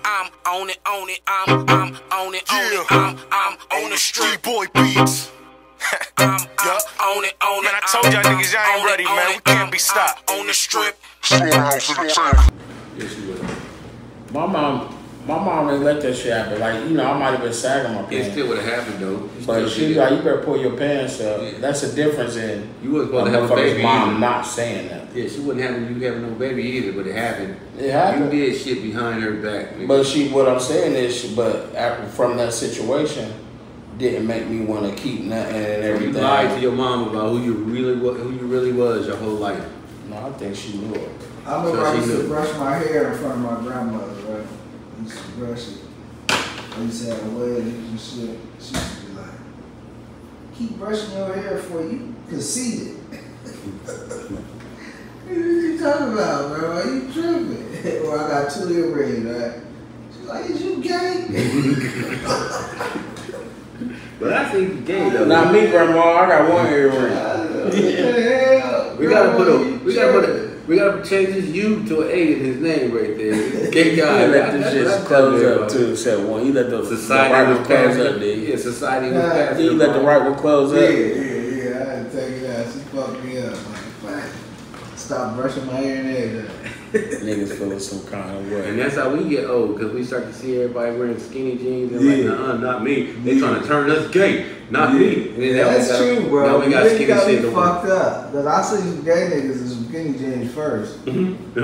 I'm on it, I'm on it, I'm on the street boy beats. I'm on it, man. I told y'all niggas y'all ain't ready, man. We can't be stopped. On the strip. My mom ain't let that shit happen. Like, you know, I might have been sagging my pants. It still would have happened though. But she like, you better pull your pants up. Yeah. That's a difference in you wasn't supposed to have a baby mom either. not saying that. Yeah, she wasn't having you having no baby either, but it happened. It happened. You did shit behind her back. Nigga. But what I'm saying is, from that situation, didn't make me want to keep nothing and everything. You lied to your mom about who you really was your whole life. No, I think she knew it. I remember I used to brush my hair in front of my grandmother, right? I used to brush it. I used to have a wig and shit. She used to be like, keep brushing your hair before you conceited. What you talking about, bro? Why you tripping? Well, I got 2 earrings, right? She's like, is you gay? But I think you gay though. Not me, grandma. I got 1 earring. What the hell? We gotta change his U to an A in his name right there. Gay guy. You let this shit close up too, except one. You let the society right one close up, dude. Yeah, society was passing. You let the right one close up. Yeah. I had to take it out. She fucked me up. Like, stop brushing my hair and everything. Niggas feeling some kind of way. And that's how we get old, because we start to see everybody wearing skinny jeans and like, not me. They trying to turn us gay, not me. And then that's true, bro. Now we got skinny shit. Fucked up. Because I see some gay niggas in some skinny jeans first. And the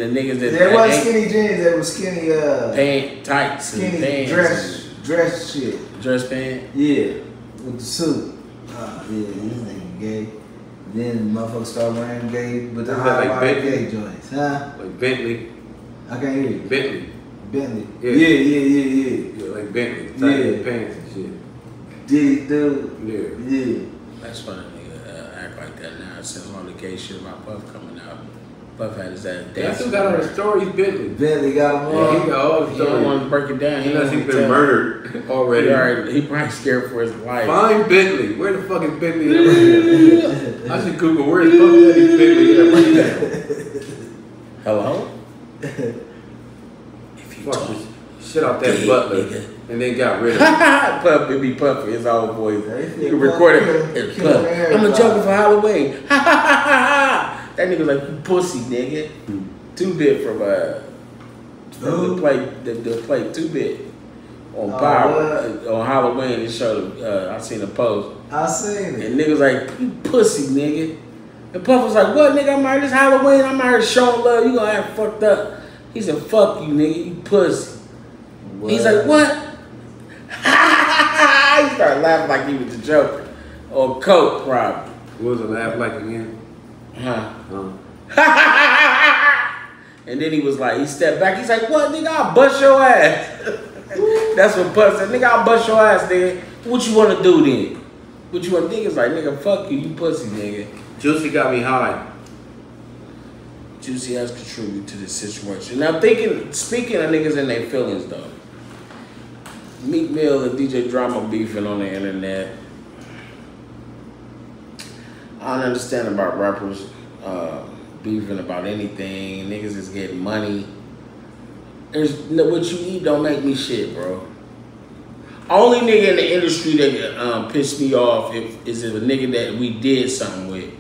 niggas that there wasn't skinny jeans, there was skinny pant tights, skinny pants, dress shit. Dress pant. Yeah, with the suit. Yeah, this nigga gay. Then motherfuckers start wearing gay with the high gay joints, huh? Like Bentley. I can't hear you. Bentley. Yeah. Yeah, like Bentley. Tight pants and shit. Yeah, dude. Yeah. That's funny, nigga. Act like that now. Since all the gay shit about Puff coming out, Puff had his ass dancing. That's who got all the stories. Bentley got them all. Yeah, he got all the stories. He don't want to break it down. He knows he's been murdered already. He probably scared for his life. Find Bentley. Where the fuck is Bentley? I should Google where the fuck is Bentley at right now. Hello? If you fuck this shit off that butler and then got rid of it. Puff, it be Puffy, his old voice. You can record it. It's Puff. I'm a joker for Halloween. That nigga like, you pussy, nigga. 2-bit from the play 2-bit on Power on Halloween. It showed I seen a post. I seen it. And niggas like, you pussy, nigga. And Puff was like, what, nigga? I'm out this Halloween. I'm out here showing love. You gonna act fucked up. He said, fuck you, nigga. You pussy. What? He's like, what? He started laughing like he was the Joker. Or Coke, probably. What was it laugh like again? And then he was like, he stepped back. He's like, what, nigga? I'll bust your ass. That's what Puff said. Nigga, I'll bust your ass, nigga. What you want to do then? What you want to niggas like, nigga, fuck you, you pussy, nigga. Juicy got me high. Juicy has contributed to this situation. Now, speaking of niggas and their feelings, though. Meek Mill and DJ Drama beefing on the internet. I don't understand about rappers beefing about anything. Niggas is getting money. What you eat don't make me shit, bro. Only nigga in the industry that pissed me off is if a nigga that we did something with,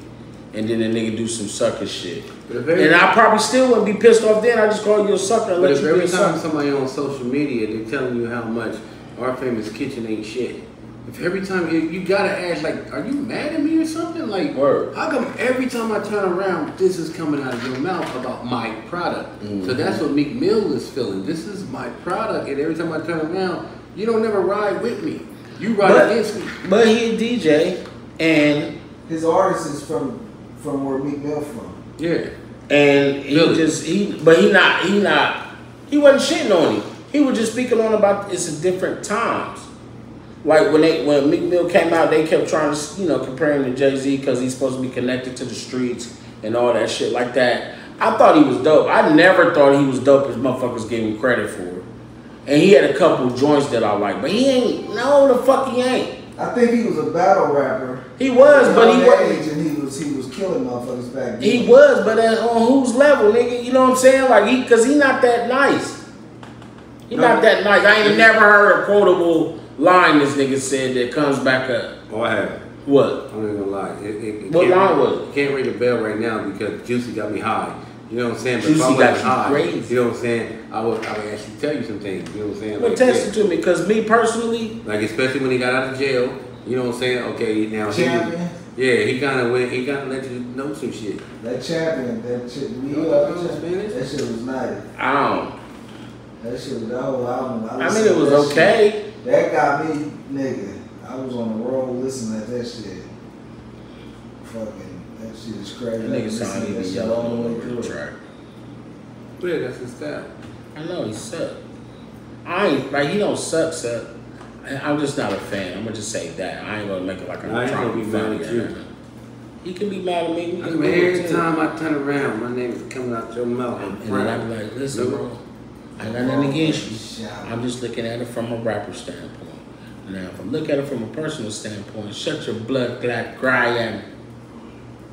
and then the nigga do some sucker shit. And I probably still wouldn't be pissed off then. I just call you a sucker and let you be a sucker. Every time somebody on social media, they're telling you how much Our Famous Kitchen ain't shit. If every time you gotta ask, like, are you mad at me or something? Like, word. How come every time I turn around, this is coming out of your mouth about my product? So that's what Meek Mill is feeling. This is my product, and every time I turn around, you don't never ride with me. You ride against me. But he a DJ, and his artist is from where Meek Mill from. Yeah. And he wasn't shitting on him. He was just speaking on about it's a different times. Like when Meek Mill came out, they kept trying to, compare him to Jay-Z because he's supposed to be connected to the streets and all that shit like that. I thought he was dope. I never thought he was dope as motherfuckers gave him credit for. And he had a couple joints that I like, but he ain't. No, the fuck he ain't. I think he was a battle rapper. He was, but he wasn't. And he was killing motherfuckers back then. He was, but on whose level, nigga? You know what I'm saying? Like, cause he not that nice. He not that nice. I ain't never heard a quotable line this nigga said that comes back up. Oh, I have. What? I'm not gonna lie. What line was it? Can't ring the bell right now because Juicy got me high. You know what I'm saying? But Juicy if I got wasn't you high, crazy. you know what I'm saying? I would actually tell you some things. You know what I'm saying? Well, Like, text it to me, cause me personally, like especially when he got out of jail. You know what I'm saying? Okay, now Champion. he kind of went. He kind of let you know some shit. That champion, that shit, that shit was nice. I don't. That shit was the whole album. I mean, it was okay. Shit. That got me, nigga. I was on the road listening to that shit. Fucking, that shit is crazy. That nigga sound even yellow all over the track. Yeah, that's his style. I know he suck. I ain't like he don't suck. I'm just not a fan. I'm gonna just say that. I ain't gonna make it like I'm trying to be mad at you. He can be mad at me. We can Every time I turn around, my name is coming out your mouth. And then I be like, listen, bro, I got nothing against you. I'm just looking at it from a rapper standpoint. Now, if I look at it from a personal standpoint, shut your blood clot cry at me.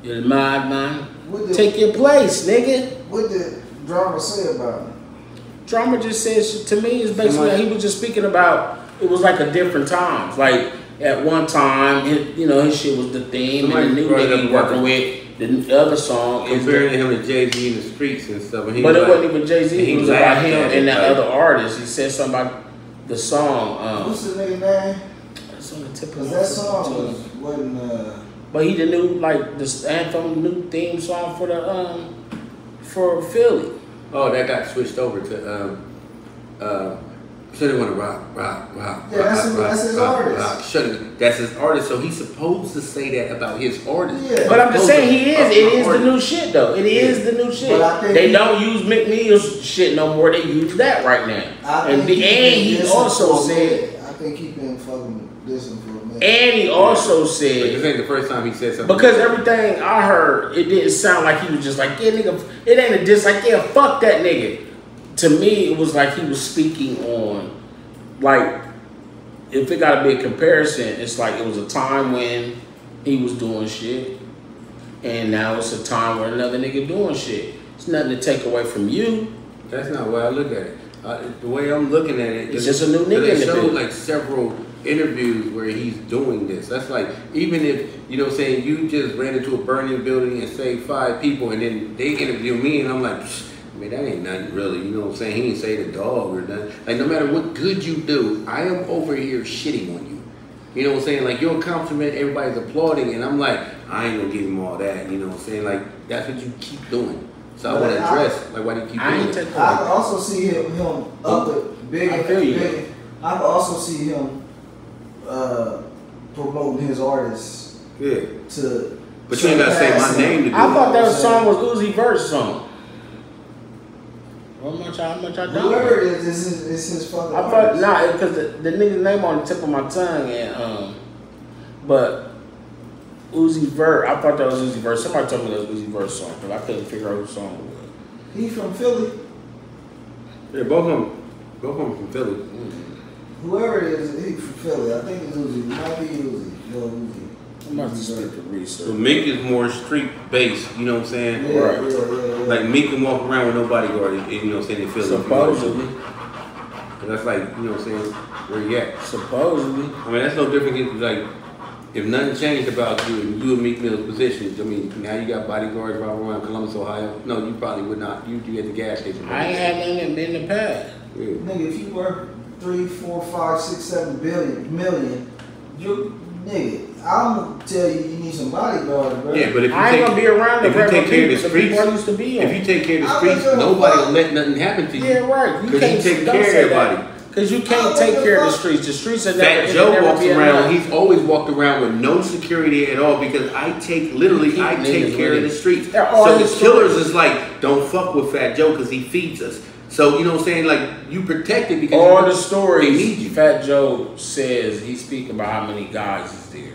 You're the madman. Take your place, nigga. What did Drama say about it? Drama just says to me is basically he was just speaking about it was like a different times. Like at one time, his shit was the theme, and the new nigga he working with the other song is comparing him to Jay-Z in the streets and stuff. And but it wasn't even Jay-Z. It was about him and that like, other artist. He said something about the song. What's the nigga name? It's on the tip of Cause that song wasn't. But he the new like the anthem, new theme song for Philly. Oh, that got switched over to so they want to rock. Yeah, that's his artist. Shut it. That's his artist. So he's supposed to say that about his artist. Yeah. But I'm just saying it is the new shit though. It is the new shit. They don't use Meek Mill's shit no more. They use that right now. And he also said, I think he been fucking dissing for a minute. And he also said, this ain't the first time he said something. Because everything I heard, it didn't sound like he was just like, yeah, nigga, it ain't a diss. Like, yeah, fuck that nigga. To me, it was like he was speaking on, like, if it got to be a comparison, it's like it was a time when he was doing shit, and now it's a time where another nigga doing shit. It's nothing to take away from you. That's not the way I look at it. The way I'm looking at it, it's just a new nigga in the showed building. like several interviews where he's doing this. That's like, even if, you know what I'm saying, you just ran into a burning building and saved 5 people, and then they interview me, and I'm like, man, that ain't nothing really, you know what I'm saying? He ain't say the dog or nothing. Like, no matter what good you do, I am over here shitting on you. You know what I'm saying? Like, your compliment, everybody's applauding, and I'm like, I ain't gonna give him all that, you know what I'm saying? Like, that's what you keep doing. So I want to address, like, why do you keep doing it? I can also see him up with big. I can also see him promoting his artists. Yeah. But you ain't gotta say my name to do it. I thought that song was Uzi Vert's song. How much I don't know. Whoever it is, it's his fucking I thought, because the nigga's name on the tip of my tongue, and but Uzi Vert, I thought that was Uzi Vert. Somebody told me that was Uzi Vert's song, but I couldn't figure out whose song it was. He from Philly. Yeah, both of them from Philly. Mm-hmm. Whoever it is, he from Philly. I think it's Uzi. It might be Uzi. No, Uzi. I might just stick to research. So Meek is more street based, you know what I'm saying? Yeah, right. Yeah. Like Meek can walk around with no bodyguard, you know what I'm saying, in Philly. Supposedly. And that's like, you know what I'm saying, where you at? Supposedly. I mean, that's no different than, like, if nothing changed about you and you and Meek Mill's positions, I mean, now you got bodyguards right around Columbus, Ohio. No, you probably would not. You at the gas station. I ain't had nothing in the past. Yeah. Nigga, if you work 3, 4, 5, 6, 7 million, you nigga, I'm gonna tell you need some bodyguards, bro. Yeah, but if you I ain't gonna be around the regular people I used to be on. if you take care of the streets, nobody will let nothing happen to you. Yeah, right. You can't take care of everybody. Because you can't take care of the streets. The streets are never. Fat Joe walks around. He's always walked around with no security at all because I take care of the streets. So the killers is like, don't fuck with Fat Joe because he feeds us. So you know what I'm saying? Like you protect it because all the stories. They need you. Fat Joe says he speaks about how many guys is there.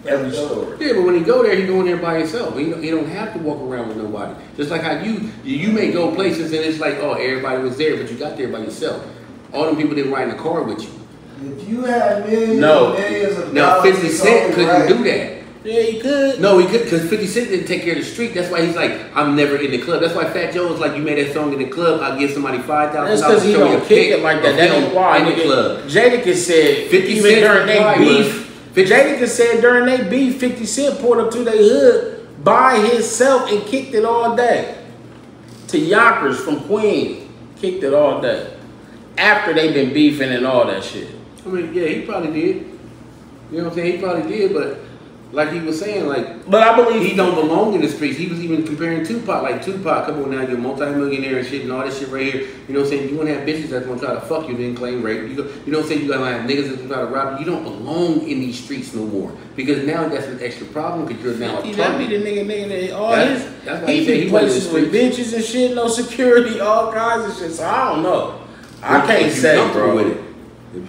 Every story. Yeah, but when he go there, he going there by himself. He don't have to walk around with nobody. Just like how you may go places and it's like, oh, everybody was there, but you got there by yourself. All them people didn't ride in a car with you. If you had millions of dollars, 50 Cent couldn't do that. Yeah, he could. No, he could, because 50 Cent didn't take care of the street. That's why he's like, I'm never in the club. That's why Fat Joe was like, you made that song in the club, I'll give somebody $5,000. That's because he don't kick it like that. That ain't why. In the club. Jadakiss said, 50 even Cent during their beef, 50 Jadakiss said during their beef, 50 Cent pulled up to their hood by himself and kicked it all day. To Yonkers from Queens, kicked it all day. After they been beefing and all that shit. I mean, yeah, he probably did. You know what I'm saying? He probably did, but like he was saying, like, but I believe he don't belong in the streets. He was even comparing Tupac, like Tupac, come on now, you're a multi-millionaire and shit and all this shit right here. You know what I'm saying? You want to have bitches that's going to try to fuck you, then claim rape. You know what I'm saying? You got to have niggas that's going to try to rob you. You don't belong in these streets no more. Because now that's an extra problem because you're now a target. That be the nigga that all his, that's why he said be he places with bitches and shit, no security, all kinds of shit. So I don't know. I can't say, bro. With it.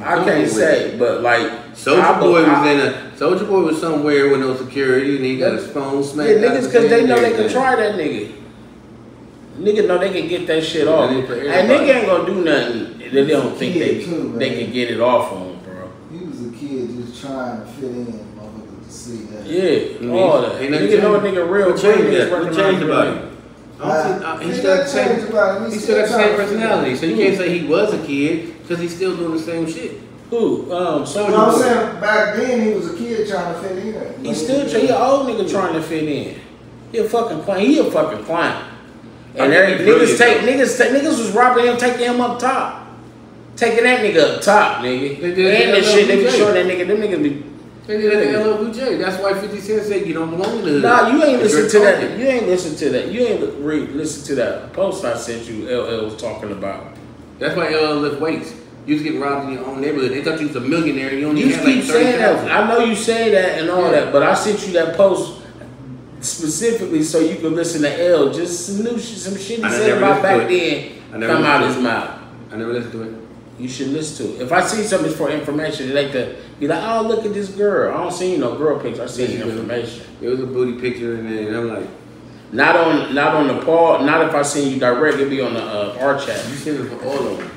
I can't say, but like Soulja Boy was somewhere with no security and he got his phone smacked. Yeah, niggas, because they know they can try that nigga. Niggas know they can get that shit off. And nigga ain't gonna do nothing. They don't think they can get it off on him, bro. He was a kid just trying to fit in, motherfucker, to see that. Yeah, all that. Nigga know a nigga real what changed about him? He still got the same personality, so you can't say he was a kid because he's still doing the same shit. Who? I'm saying back then he was a kid trying to fit in. He still he an old nigga trying to fit in. He a fucking clown. He a fucking clown. And niggas was robbing him, taking him up top, taking that nigga up top, nigga. And that shit, they be showing that nigga. Them niggas be. They did that LL J. That's why 50 Cent said you don't belong in the hood. Nah, you ain't listen to that. You ain't listen to that. You ain't listen to that post I sent you. LL was talking about. That's why LL lift weights. You was getting robbed in your own neighborhood. They thought you was a millionaire. And you only You had keep like saying that. 30,000. I know you say that and all that, but I sent you that post specifically so you could listen to L. Just some shit he said about back then come out his mouth. I never listened to it. You should listen to it. If I see something for information, it ain't to be like, oh, look at this girl. I don't see no girl pictures. I see information. It was a booty picture in there, and I'm like, not on the Paul. Not if I seen you direct. It'll be on the our chat. you sent it for all of them.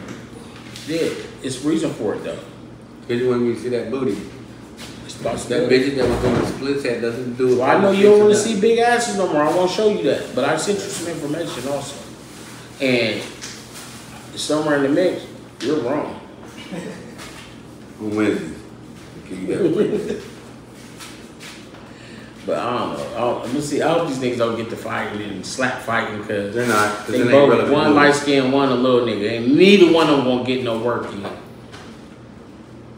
Yeah, it's reason for it though. Because you want me to see that booty. That bitch that was on the split hat doesn't do it. Well, I know you don't want to see big asses no more. I won't show you that. But I sent you some information also. And somewhere in the mix, you're wrong. On Wednesday. But I don't know. Let me see. I hope these niggas don't get to fighting and slap fighting because they're not. They both one light skin, one a little nigga. And neither one of them gonna get no work yet.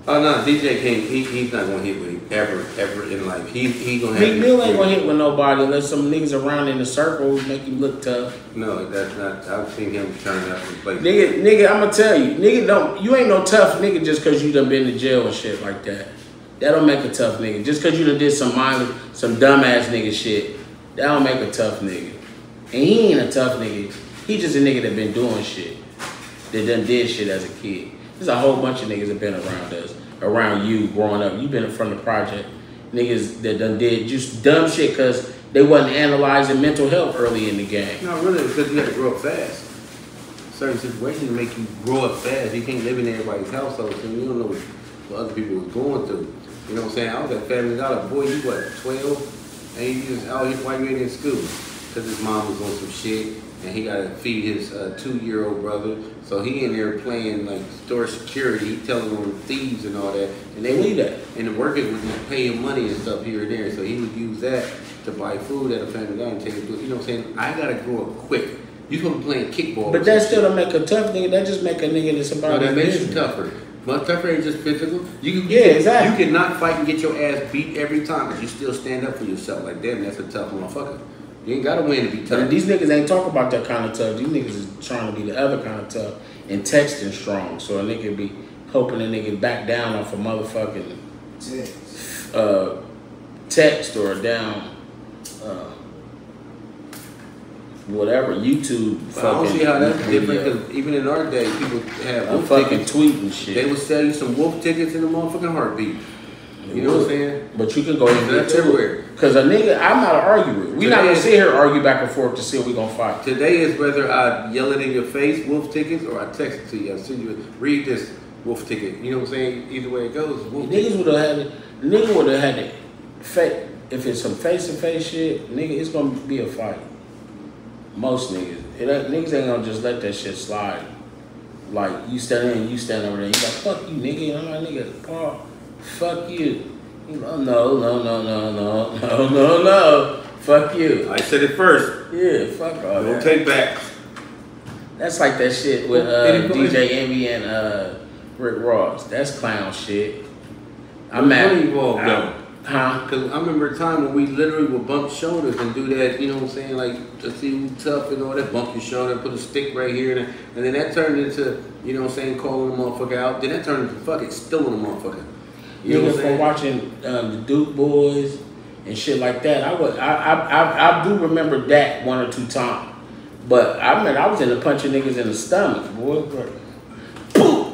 Oh no, DJ can't. He's not gonna hit with him ever in life. He gonna have. Meek Mill ain't gonna hit with nobody unless some niggas around in the circle make him look tough. No, that's not. I've seen him turn up and play. Nigga, I'ma tell you, you ain't no tough nigga just cause you done been to jail and shit like that. That don't make a tough nigga. Just cause you done did some dumbass nigga shit, that don't make a tough nigga. And he ain't a tough nigga. He just a nigga that been doing shit. That done did shit as a kid. There's a whole bunch of niggas that been around us, around you growing up. You been in front of the project. Niggas that done did just dumb shit because they wasn't analyzing mental health early in the game. No, really, because you have to grow up fast. Certain situations make you grow up fast. You can't live in everybody's household, so you don't know what other people was going through. You know what I'm saying? I was at Family Dollar. Boy, you what, 12? And you just out here while you ain't in school. Because his mom was on some shit. And he got to feed his 2-year-old brother. So he in there playing like store security. He telling them thieves and all that. And they believe that. And the workers would just pay him money and stuff here and there. So he would use that to buy food at a Family Dollar and take it to, you know what I'm saying? I got to grow up quick. You supposed to be playing kickball. But that still don't make a tough nigga. That just make a nigga that's about that makes you tougher. But tougher ain't just physical. Exactly. You cannot fight and get your ass beat every time, but you still stand up for yourself. Like, damn, that's a tough motherfucker. You ain't gotta win to be tough. But these niggas ain't talking about that kind of tough. These niggas is trying to be the other kind of tough and texting strong. So a nigga be hoping a nigga back down off a motherfucking text or down whatever YouTube. I don't see how that's different because even in our day, people have wolf fucking tickets. tweet and shit. They would sell you some wolf tickets in a motherfucking heartbeat. You know what I'm saying? But you can go and that's everywhere. Because a nigga, I'm not an arguer. We're not gonna sit here and argue back and forth to see if we gonna fight. Today is whether I yell it in your face, wolf tickets, or I text it to you. I send you read this wolf ticket. You know what I'm saying? Either way it goes, wolf Niggas would have had it. Nigga would have had it fake. if it's some face-to-face shit, nigga, it's gonna be a fight. Most niggas. Niggas ain't gonna just let that shit slide. Like, you stand in, you stand over there, you like, fuck you, nigga. And I'm like, nigga, Paul, fuck you. You know, no. Fuck you. I said it first. Yeah, fuck all Don't that. take back. That's like that shit with DJ Envy and Rick Ross. That's clown shit. I'm mad. Though. Huh? Because I remember a time when we literally would bump shoulders and do that, you know what I'm saying, like to see who tough and all that, bump your shoulder, put a stick right here, and then that turned into, you know what I'm saying, calling the motherfucker out. Then that turned into fucking stealing the motherfucker. You know what I'm saying? For watching the Duke Boys and shit like that, I do remember that one or two times. But I mean, I was in the punching niggas in the stomach, boy. Boom.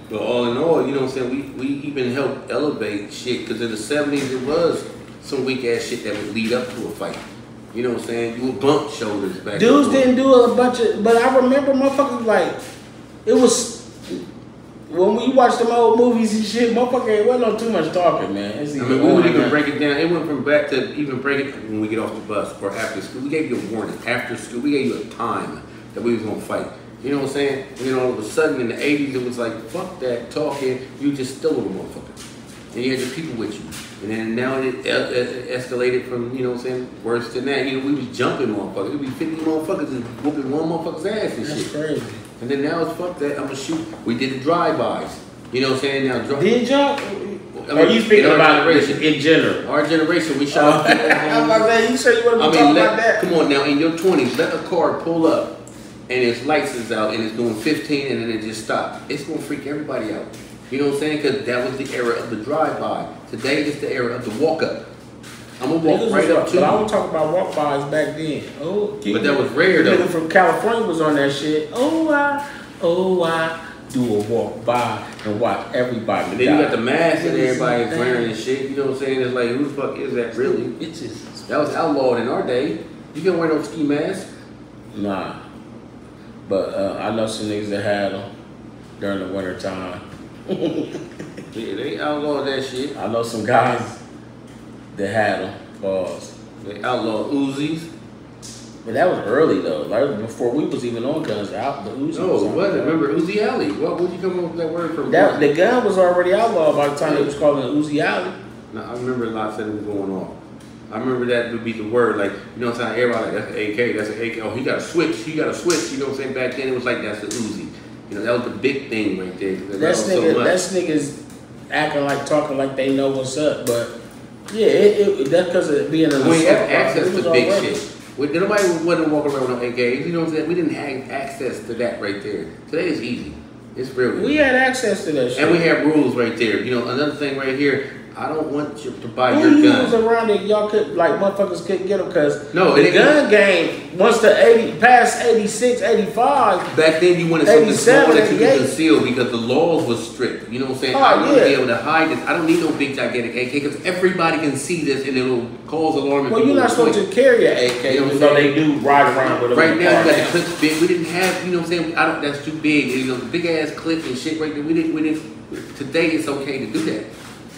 But all in all, you know what I'm saying, we even helped elevate shit, because in the 70s it was some weak ass shit that would lead up to a fight. You know what I'm saying? You would bump shoulders back. Dudes didn't do a bunch of, but I remember motherfuckers like, it was, when we watched them old movies and shit, motherfucker, it wasn't no too much talking, man. I mean, we would even break it down. It went from back to even break it when we get off the bus or after school. We gave you a warning. After school, we gave you a time that we was going to fight. You know what I'm saying? And then all of a sudden in the 80s, it was like, fuck that talking. You just still a motherfucker. And you had your people with you. And then now it escalated from, you know what I'm saying, worse than that. You know, we was jumping motherfuckers. It would be 50 motherfuckers and whooping one motherfucker's ass and That's shit. crazy. And then now it's fuck that, I'm gonna shoot. We did the drive-bys. You know what I'm saying? Now, did y'all? Are you speaking about in general? Our generation, we shot. I'm about to say, you sure you want to talk about that? Come on now, in your 20s, let a car pull up and its lights is out and it's doing 15 and then it just stopped. It's gonna freak everybody out. You know what I'm saying? Because that was the era of the drive-by. Today is the era of the walk-up. I'm gonna walk right up to you. But I was talking about walk-bys back then. Oh, but that was rare though. Nigga from California was on that shit. Oh, I do a walk-by and watch everybody. And then you got the mask that everybody's wearing and shit. You know what I'm saying? It's like, who the fuck is that really? It's just, that was outlawed in our day. You can't wear no ski mask. Nah. But I know some niggas that had them during the winter time. Yeah, they outlawed that shit. I know some guys that had them. Pause. They outlawed Uzis. But that was early though. Like before we was even on guns. Out the Uzi. No, it wasn't. Remember Uzi Alley? What would you come up with that word from? That the gun was already outlawed by the time they was calling it Uzi Alley. No, I remember a lot said it was going on. I remember that would be the word, like, you know what I'm saying? Everybody like, that's an AK, that's an AK. Oh, he got a switch, you know what I'm saying? Back then it was like, that's an Uzi. You know, that was the big thing right there. That's niggas acting like, talking like they know what's up, but yeah, that's because of being an assault. We have access to big shit. Nobody wasn't walking around with no AKs, you know what I'm saying? We didn't have access to that right there. Today is easy. It's real easy. We had access to that shit. And we have rules right there. You know, another thing right here, I don't want you to buy your gun. Who was around it? Y'all could, like, motherfuckers couldn't get them because no, the gun game, once the past 86, 85. Back then you wanted something small that you could conceal because the laws was strict. You know what I'm saying? I want to be able to hide this. I don't need no big gigantic AK because everybody can see this and it'll cause alarm. Well, you're not supposed to carry an AK, even though they do ride around with them. Right now you got the clips big. We didn't have, you know what I'm saying? That's too big. You know, big ass clip and shit right there. We didn't. Today it's okay to do that.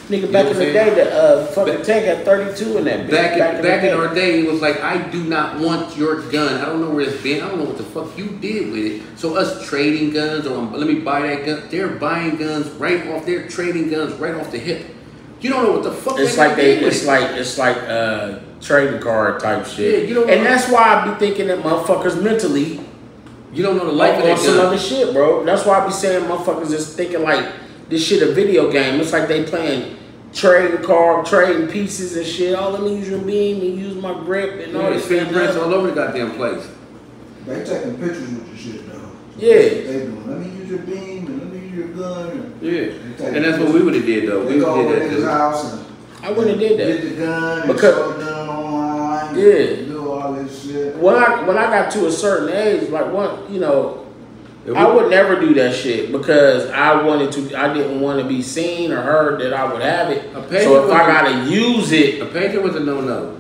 Nigga, back in the day, the fucking tank had 32 in that bitch. Back in our day, it was like, I do not want your gun. I don't know where it's been. I don't know what the fuck you did with it. So us trading guns, or let me buy that gun. They're buying guns right off. They're trading guns right off the hip. You don't know what the fuck. It's like it's like trading card type shit. Yeah, you don't know. And that's why I be thinking that motherfuckers mentally, you don't know the life of that gun. Some other shit, bro. That's why I be saying motherfuckers is thinking like this shit a video game. It's like they playing trading pieces and shit. Oh, let me use your beam and use my grip and all this. Fingerprints all over the goddamn place. They taking pictures with your shit though. Yeah. They doing. Let me use your beam and let me use your gun. And that's what we would have did though. They go over to his house and I wouldn't have did that. Get the gun and show the gun online. Yeah. And do all this shit. When I got to a certain age, like I would never do that shit because I didn't want to be seen or heard that I would have it. So if I gotta use it, a pager was a no-no.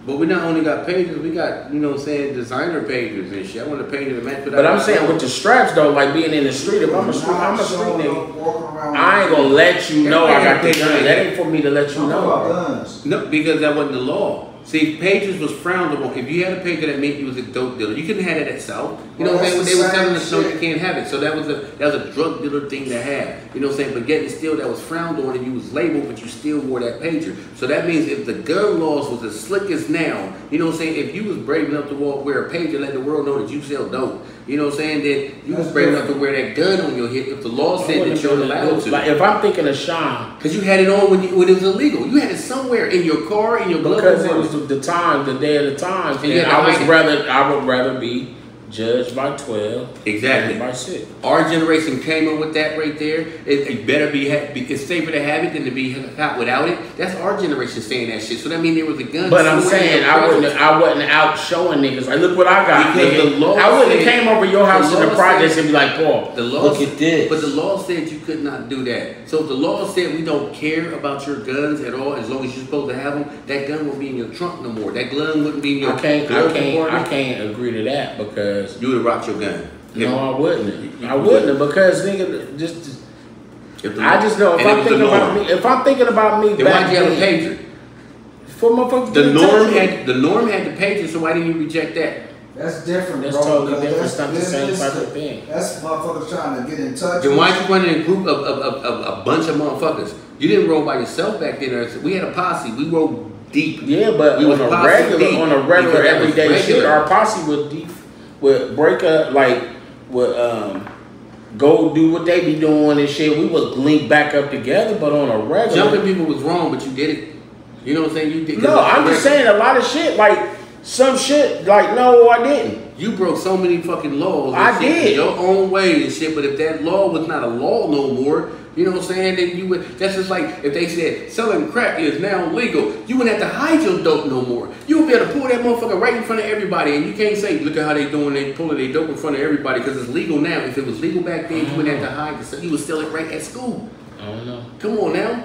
But we not only got pages, we got, you know what I'm saying, designer pages and shit. I want a page to match. But I'm saying with the straps though, like being in the street, if I'm a street nigga, I ain't gonna let you know I got the gun. That ain't for me to let you know. No, because that wasn't the law. See, pages was frowned upon. If you had a page that meant you was a dope dealer, you couldn't have it at South. You know what I'm saying? They were telling us no, you can't have it. So that was a drug dealer thing to have. You know what I'm saying? But yet and still that was frowned on and you was labeled, but you still wore that pager. So that means if the gun laws was as slick as now, you know what I'm saying? If you was brave enough to wear a pager, let the world know that you sell dope. You know what I'm saying? Then you was brave enough to wear that gun on your hip. If the law said that you're allowed to. Like if I'm thinking of Sean, because you had it on when it was illegal. You had it somewhere in your car, in your glove. Because it was the time, the day of the time. And I would rather be judged by 12. Exactly. By 6. Our generation came up with that right there. It better be. It's safer to have it than to be caught without it. That's our generation saying that shit. So that means there was a gun. But I'm saying I wasn't out showing niggas like, look what I got. Because the law I wouldn't have came over your house in the projects and be like, Paul, look at this. But the law said you could not do that. So if the law said we don't care about your guns at all, as long as you're supposed to have them, that gun won't be in your trunk no more. That gun wouldn't be in your. I can't agree to that because you would have rocked your gun. No, I wouldn't. I wouldn't because nigga, I just know if I'm thinking about me, then why'd you have a pager? For motherfuckers. The norm had the pager, so why didn't you reject that? That's different, That's bro. totally different. It's not the same type of thing. That's motherfuckers trying to get in touch. Then why'd you run in a group of a bunch of motherfuckers? You didn't roll by yourself back then. We had a posse. We rolled deep. Yeah, but on a regular everyday shit, our posse was deep. Would break up, like, would go do what they be doing and shit. We would link back up together, but on a regular. Jumping people was wrong, but you did it. You know what I'm saying? You did. No, I'm just saying a lot of shit, like, some shit, like, no, I didn't. You broke so many fucking laws. I did. Your own way and shit, but if that law was not a law no more, you know what I'm saying? Then you would. That's just like if they said selling crack is now legal. You wouldn't have to hide your dope no more. You would be able to pull that motherfucker right in front of everybody, and you can't say, "Look at how they doing. They pulling their dope in front of everybody," because it's legal now. If it was legal back then, you wouldn't have to hide. So you would sell it right at school. I don't know. Come on now.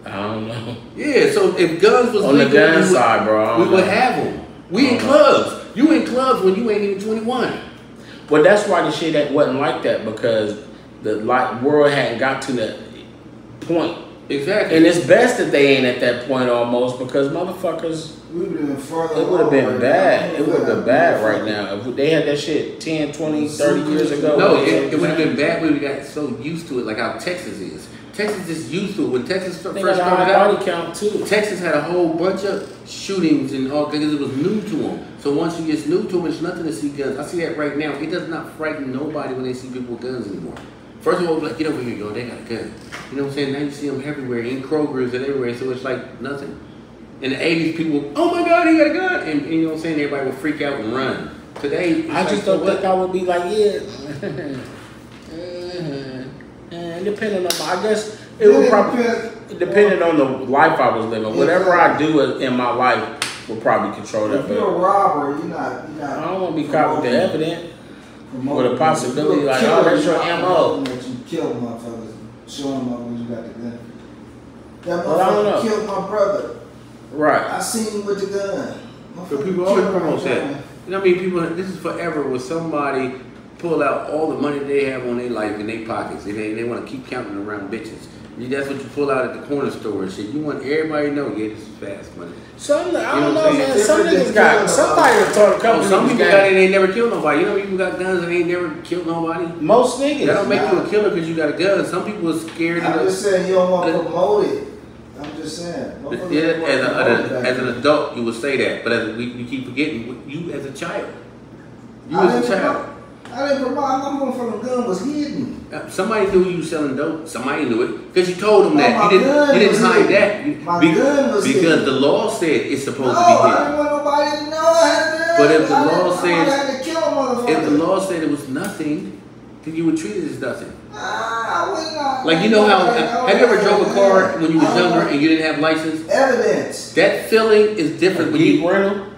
I don't know. Yeah. So if guns was on legal, the gun side, bro, we would have them. We in clubs. You in clubs when you ain't even 21. Well, that's why the shit that wasn't like that because the world hadn't got to that point. Exactly. And it's best that they ain't at that point almost because motherfuckers, it would have been bad. It would have been bad right now. If they had that shit 10, 20, 30 years ago. No, it would have been bad. We would have got so used to it like how Texas is. Texas is used to it. When Texas first started out, body count too. Texas had a whole bunch of shootings and all because it was new to them. So once you get new to them, it's nothing to see guns. I see that right now. It does not frighten nobody when they see people with guns anymore. First of all, like, get over here, yo, they got a gun. You know what I'm saying? Now you see them everywhere, in Kroger's and everywhere, so it's like nothing. In the 80s, people, oh my God, he got a gun. And you know what I'm saying? Everybody would freak out and run. Today, I just don't think I would be like, yeah. Depending on, I guess it would probably depending on the life I was living. Whatever I do in my life will probably control that. If you're a robber, you're not. I don't want to be caught with the evidence. With a possibility like, oh, that's your MO. That you kill motherfuckers, show them up when you got the gun. That Well, I don't know. motherfucker killed my brother. Right. I seen him with the gun. So people always promote that. You know what I mean? People, this is forever with somebody pull out all the money they have on their life in their pockets. They want to keep counting around bitches. That's what you pull out at the corner store and shit. You want everybody to know, yeah, this is fast money. Some, I don't know, man. Some niggas got, somebody that taught a couple some people got it and they never killed nobody. You know people got guns and they ain't never killed nobody? Most niggas. That don't make you a killer because you got a gun. Some people are scared of it. I'm just saying you don't want to promote it. I'm just saying. As an adult, you would say that. But as we keep forgetting, you as a child. You as a child. I didn't promote. I'm going for the gun was hidden. Somebody knew you was selling dope. Somebody knew it because you told them that. You didn't hide that. My gun was hidden. Because the law said it's supposed to be hidden. I didn't want nobody to know I had a gun. But if the law said it was nothing, then you would treat it as nothing. I would not. Like, you know how, have you ever drove a car when you was younger and you didn't have license? Evidence. That feeling is different when you,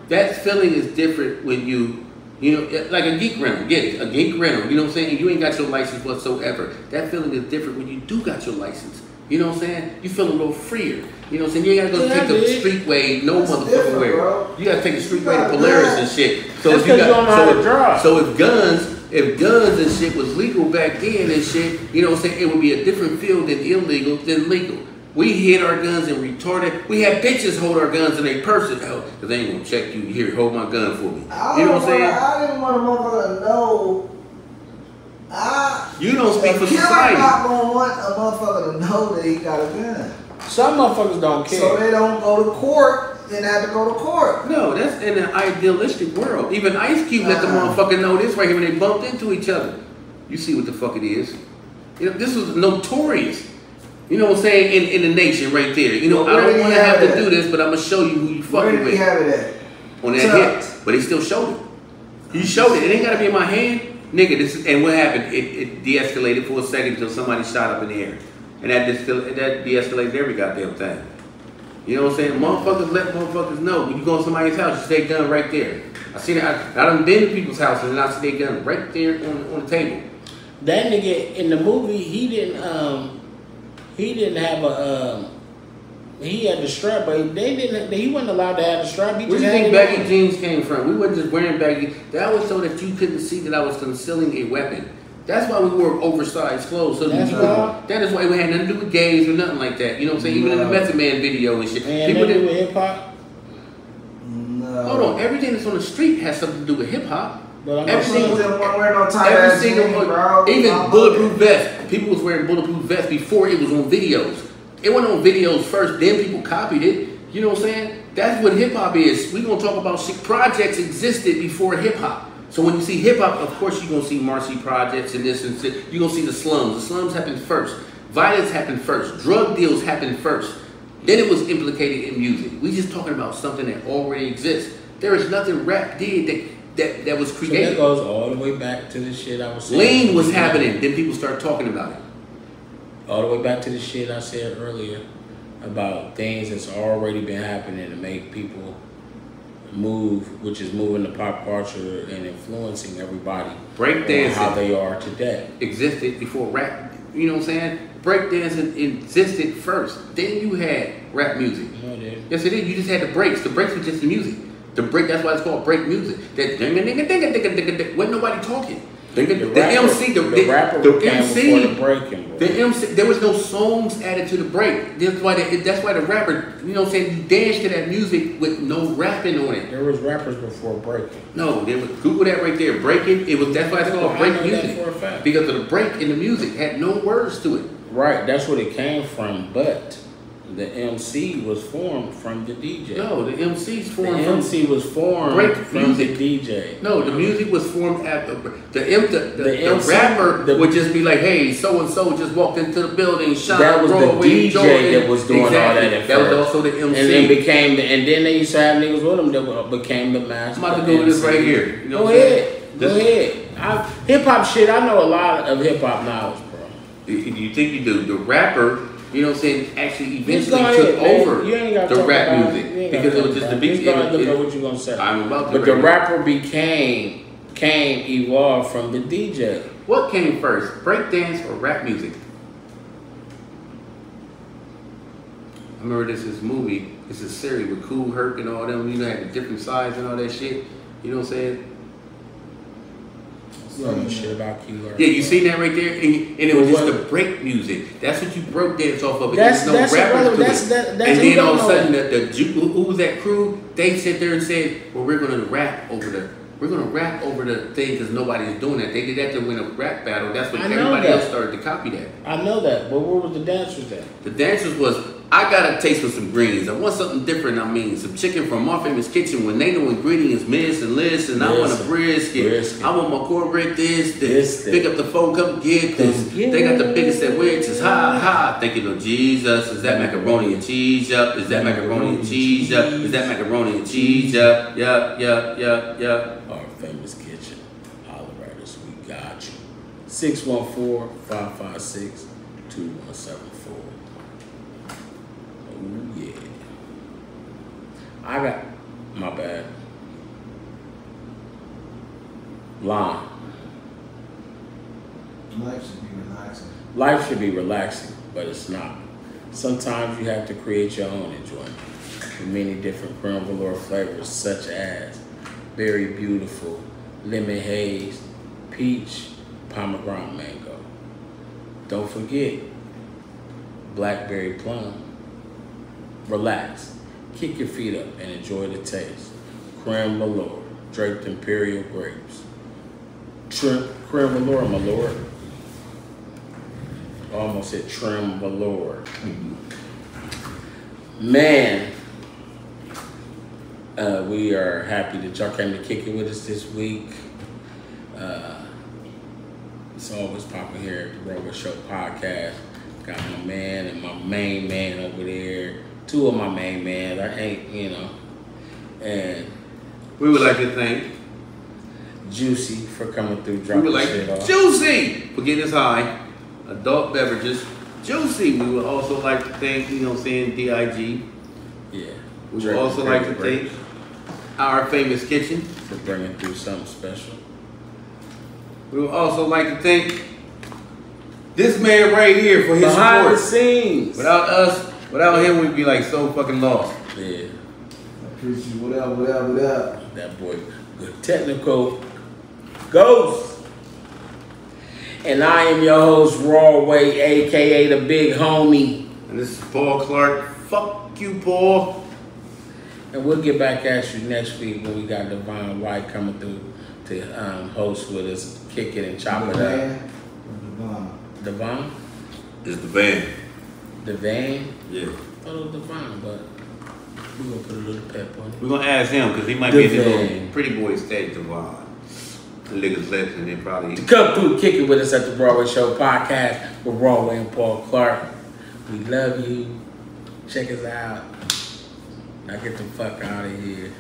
that feeling is different when you know, like a geek rental, get it, a geek rental, you know what I'm saying? You ain't got your license whatsoever. That feeling is different when you do got your license. You know what I'm saying? You feel a little freer. You know what I'm saying? You ain't gotta go take the street way, no That's motherfucking way. bro. You gotta take the street way to Polaris and shit. So That's if you because you don't know how to drive. so if guns and shit was legal back then and shit, you know what I'm saying? It would be a different field than illegal than legal. We hid our guns and retarded. We had bitches hold our guns in their purses out because they ain't gonna check you. Here, hold my gun for me. You know what I'm saying? I didn't want a motherfucker to know. You don't speak for a killer society. not gonna want a motherfucker to know that he got a gun. Some motherfuckers don't care. So they don't go to court and have to go to court. No, that's in an idealistic world. Even Ice Cube let the motherfucker know this right here when they bumped into each other. You see what the fuck it is. You know, this was notorious. You know what I'm saying? In the nation right there. You know, I don't want to have to do this, but I'm going to show you who you fucking with. Where did he have it at? On that hit. But he still showed it. He showed it. It ain't got to be in my hand. Nigga, this is, and what happened? It de-escalated for a second until somebody shot up in the air. And that de-escalated every goddamn thing. You know what I'm saying? Motherfuckers let motherfuckers know. When you go to somebody's house, you see their gun right there. I seen it. I done been to people's houses and I see their gun right there on the table. That nigga in the movie, he didn't have a he had the strap, but he wasn't allowed to have the strap. Where do you think baggy jeans came from? We wasn't just wearing baggy. That was so that you couldn't see that I was concealing a weapon. That's why we wore oversized clothes. So that is why we had nothing to do with gays or nothing like that. You know what I'm saying? Even in the Method Man video and shit. People did with hip hop. No. Hold on, everything that's on the street has something to do with hip hop. Everything was every single one, even bulletproof vests. People was wearing bulletproof vests before it was on videos. It wasn't on videos first, then people copied it. You know what I'm saying? That's what hip hop is. We gonna talk about shit. Projects existed before hip hop. So when you see hip hop, of course you're gonna see Marcy Projects and this and shit. You're gonna see the slums. The slums happened first. Violence happened first. Drug deals happened first. Then it was implicated in music. We just talking about something that already exists. There is nothing rap did that was created. So that goes all the way back to the shit I was saying. Lean was happening, then people start talking about it. All the way back to the shit I said earlier about things that's already been happening to make people move, which is moving the pop culture and influencing everybody. Breakdancing, how they are today, existed before rap. You know what I'm saying? Breakdancing existed first. Then you had rap music. No, it didn't. Yes, it did. You just had the breaks. The breaks were just the music. The break. That's why it's called break music. That ding ding ding ding ding ding ding. Wasn't nobody talking. The rapper came before the breaking. The MC, there was no songs added to the break. That's why the rapper, you know what I'm saying, you dance to that music with no rapping on it. There was rappers before breaking. No, there was, Google that right there, breaking. That's why it's called break music. For a fact. Because of the break in the music had no words to it. Right, that's what it came from, but the MC was formed from the DJ. No, the MC's formed the MC was formed break from music. the DJ. No, the music was formed after the MC, rapper would just be like, hey, so and so just walked into the building, shot. That was the DJ Jordan. that was doing all that at That first. was also the MC. And then and then they used to have niggas with them that became the master. I'm about to do this right here. You know Go ahead. Go ahead. Hip hop shit, I know a lot of hip hop knowledge, bro. You think you do. The rapper, you know what I'm saying, actually eventually took over the rap music. Because it was just the beat. Look at what you're going to say. I'm about to. But the rapper evolved from the DJ. What came first, breakdance or rap music? I remember this movie, it's a series with Kool Herc and all them, you know, had the different sides and all that shit. You know what I'm saying? You don't know shit about Kool Herc. Yeah, you seen that right there? And it was just the break music. That's what you broke dance off of. There's no rappers to it. And then all of a sudden, who was that crew? They sit there and said, well, we're gonna rap over the thing because nobody's doing that. They did that to win a rap battle. That's when everybody else started to copy that. I know that, but where was the dancers at? The dancers was, I got a taste for some greens. I want something different. I mean, some chicken from My Famous Kitchen when they know ingredients, miss and list, and I want a brisket. I want my cornbread this. Pick up the phone, come get this. They got the biggest sandwiches. Ha. Thank you, Lord Jesus. Is that macaroni and cheese up? Is that macaroni and cheese up? Is that macaroni and cheese up? Yup. Our Famous Kitchen. Holler at us. We got you. 614-556-2174. Oh, yeah. I got my bad. Line. Life should be relaxing. Life should be relaxing, but it's not. Sometimes you have to create your own enjoyment with many different creme velour flavors such as berry beautiful, lemon haze, peach, pomegranate mango. Don't forget blackberry plum. Relax, kick your feet up and enjoy the taste. Creme velour, draped imperial grapes. Creme velour, my lord. Almost said trim velour. Man, we are happy that y'all came to kick it with us this week. It's always popping here at the Rover Show podcast. Got my man and my main man over there. Two of my main men. I ain't, you know. And we would like to thank Juicy for coming through, dropping shit off. Juicy for getting us high. Adult beverages. Juicy. We would also like to thank, you know what I'm saying, DIG. Yeah. We would also like to thank Our Famous Kitchen for bringing through something special. We would also like to thank this man right here for his behind support. The scenes. Without us, without him, we'd be like so fucking lost. Yeah. I appreciate you. What up, what up, what up? That boy, good technical ghost. And I am your host, Rawway, aka the big homie. And this is Paul Clark. Fuck you, Paul. And we'll get back at you next week when we got Devon White coming through to host with us, kick it and chop it up. Devon? It's the van. The van? Yeah. I thought it was Devon, but we're going to put a little pep on it. We're going to ask him because he might be in his little pretty boy stage, Devon. The niggas left and then probably... Come through, kick it with us at the Broadway Show podcast with Rawway and Paul Clark. We love you. Check us out. Now get the fuck out of here.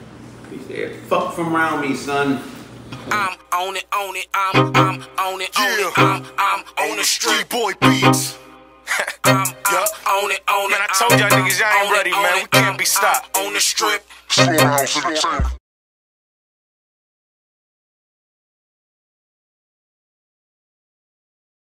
He said, fuck from around me, son. I'm on it, on it, I'm on it, on it, I'm on the street boy beats. I'm on it, on it. Man, I told y'all niggas y'all ain't ready, man. We can't be stopped. On the strip.